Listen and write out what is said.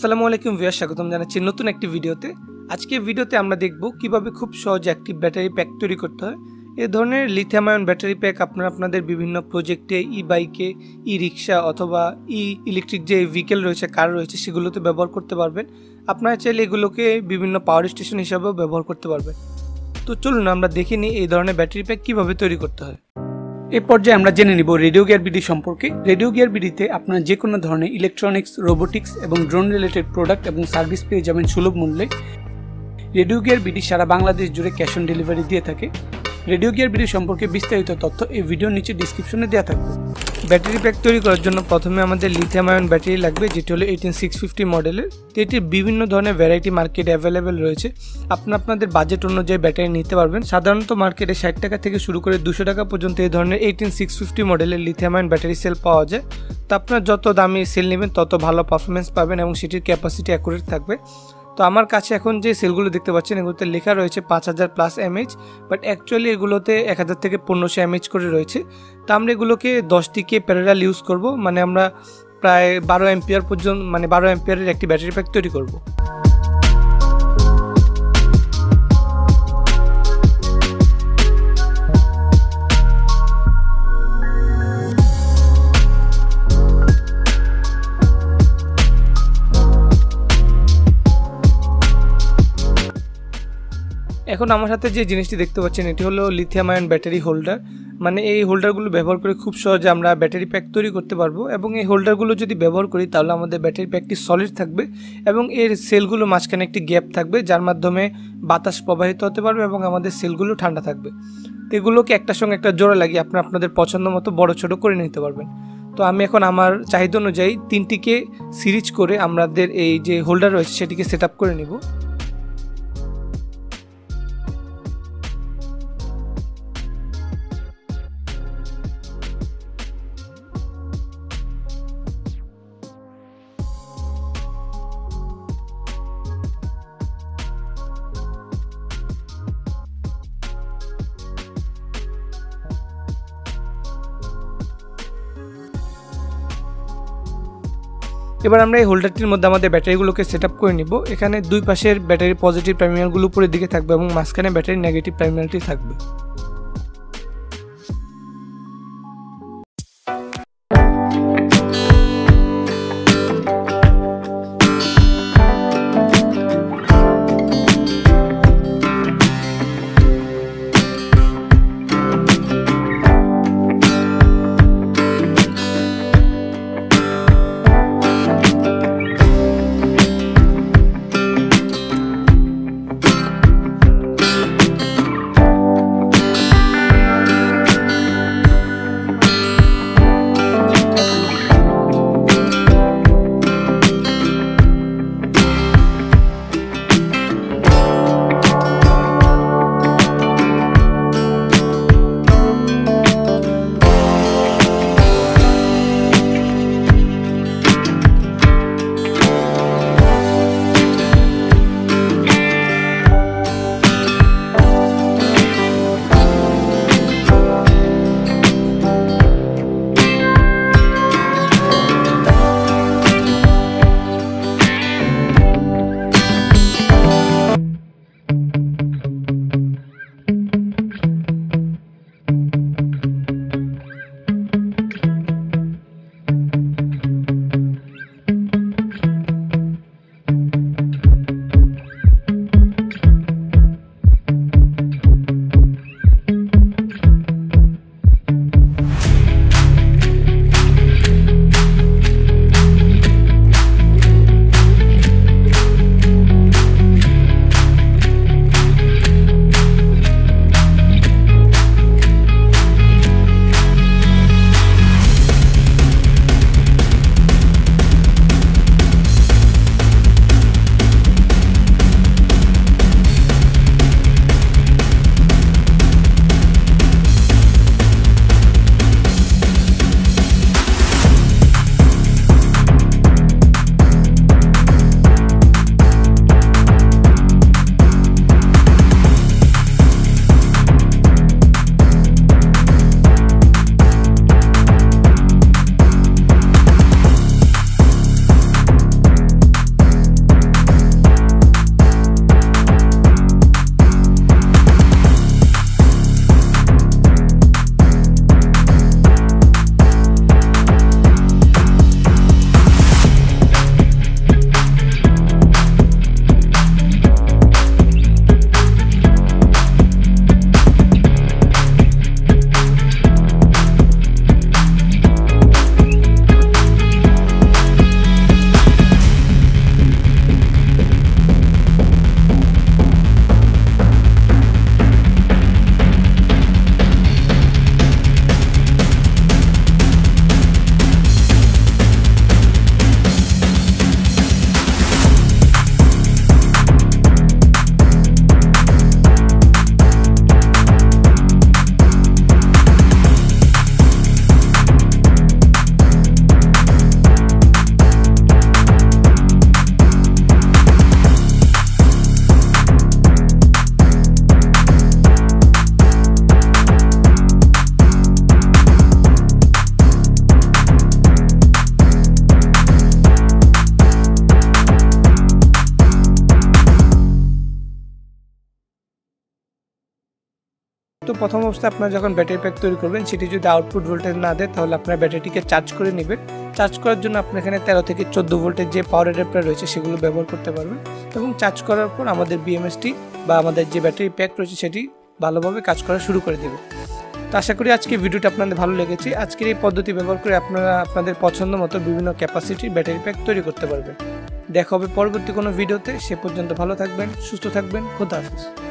আসসালামু আলাইকুম ভিউয়ার্স, স্বাগতম জানাচ্ছি নতুন একটি ভিডিওতে। আজকের ভিডিওতে আমরা দেখব কিভাবে খুব সহজে একটি ব্যাটারি প্যাক তৈরি করতে হয়। এই ধরনের লিথিয়াম আয়ন ব্যাটারি প্যাক আপনারা আপনাদের বিভিন্ন প্রজেক্টে, ই বাইকে, ই রিক্সা অথবা ইলেকট্রিক যে ভেহিকেল রয়েছে, কার রয়েছে, সেগুলোতে ব্যবহার করতে পারবেন। আপনারা চাইলে এগুলোকে বিভিন্ন পাওয়ার স্টেশন হিসাবেও ব্যবহার করতে পারবেন। তো চলুন আমরা দেখে নিই এই ধরনের ব্যাটারি প্যাক কীভাবে তৈরি করতে হয়। এই পর্যায়ে আমরা জেনে নিব রেডিও গিয়ার বিডি সম্পর্কে। রেডিও গিয়ার বিডিতে আপনারা যে কোনো ধরনের ইলেকট্রনিক্স, রোবোটিক্স এবং ড্রোন রিলেটেড প্রোডাক্ট এবং সার্ভিস পেয়ে যাবেন সুলভ মূল্যে। রেডিও গিয়ার বিডি সারা বাংলাদেশ জুড়ে ক্যাশ অন ডেলিভারি দিয়ে থাকে। রেডিও গিয়ার বিডি সম্পর্কে বিস্তারিত তথ্য এই ভিডিওর নিচে ডিসক্রিপশনে দেওয়া থাকবে। ব্যাটারি প্যাক তৈরি করার জন্য প্রথমে আমাদের লিথিয়াম আয়ন ব্যাটারি লাগবে, যেটি হলো 18650 মডেলের। এটির বিভিন্ন ধরনের ভ্যারাইটি মার্কেটে অ্যাভেলেবেল রয়েছে। আপনাদের বাজেট অনুযায়ী ব্যাটারি নিতে পারবেন। সাধারণত মার্কেটে 60 টাকা থেকে শুরু করে 200 টাকা পর্যন্ত এই ধরনের 18650 মডেলের লিথিয়াম আয়ন ব্যাটারি সেল পাওয়া যায়। তো আপনার যত দামি সেল নেবেন তত ভালো পারফরমেন্স পাবেন এবং সেটির ক্যাপাসিটি অ্যাকুরেট থাকবে। তো আমার কাছে এখন যে সেলগুলো দেখতে পাচ্ছেন, এগুলোতে লেখা রয়েছে 5000+ mAh, বাট অ্যাকচুয়ালি এগুলোতে 1000 থেকে 1500 mAh করে রয়েছে। তো আমরা এগুলোকে 10টিকে প্যারালাল ইউজ করব, মানে আমরা প্রায় 12 অ্যাম্পিয়ার পর্যন্ত, মানে 12 অ্যাম্পিয়ারের একটি ব্যাটারি প্যাক তৈরি করব। এখন আমার সাথে যে জিনিসটি দেখতে পাচ্ছেন, এটি হলো লিথিয়াম আয়ন ব্যাটারি হোল্ডার। মানে এই হোল্ডারগুলো ব্যবহার করে খুব সহজে আমরা ব্যাটারি প্যাক তৈরি করতে পারবো। এবং এই হোল্ডারগুলো যদি ব্যবহার করি তাহলে আমাদের ব্যাটারি প্যাকটি সলিড থাকবে এবং এর সেলগুলো মাঝখানে একটি গ্যাপ থাকবে, যার মাধ্যমে বাতাস প্রবাহিত হতে পারবে এবং আমাদের সেলগুলো ঠান্ডা থাকবে। তো এগুলোকে একটার সঙ্গে একটা জোড়া লাগিয়ে আপনাদের পছন্দ মতো বড় ছোট করে নিতে পারবেন। তো আমি এখন আমার চাহিদা অনুযায়ী 3টিকে সিরিজ করে আমাদের এই যে হোল্ডার রয়েছে সেটিকে সেট আপ করে নিব। এবার আমরা এই হোল্ডারটির মধ্যে আমাদের ব্যাটারিগুলোকে সেট আপ করে নিব। এখানে দুই পাশের ব্যাটারি পজিটিভ টার্মিনালগুলো উপরের দিকে থাকবে এবং মাঝখানে ব্যাটারি নেগেটিভ টার্মিনালটি থাকবে। প্রথম অবস্থায় আপনারা যখন ব্যাটারি প্যাক তৈরি করবেন সেটি যদি আউটপুট ভোল্টেজ না দেয় তাহলে আপনার ব্যাটারিটিকে চার্জ করে নেবেন। চার্জ করার জন্য আপনি এখানে 13 থেকে 14 ভোল্টের যে পাওয়ার অ্যাডাপ্টার রয়েছে সেগুলো ব্যবহার করতে পারবেন এবং চার্জ করার পর আমাদের বিএমএসটি বা আমাদের যে ব্যাটারি প্যাক রয়েছে সেটি ভালোভাবে কাজ করা শুরু করে দেবে। তো আশা করি আজকে ভিডিওটা আপনাদের ভালো লেগেছে। আজকের এই পদ্ধতি ব্যবহার করে আপনারা আপনাদের পছন্দ মতো বিভিন্ন ক্যাপাসিটির ব্যাটারি প্যাক তৈরি করতে পারবেন। দেখা হবে পরবর্তী কোনো ভিডিওতে। সে পর্যন্ত ভালো থাকবেন, সুস্থ থাকবেন। খোদা হাফেজ।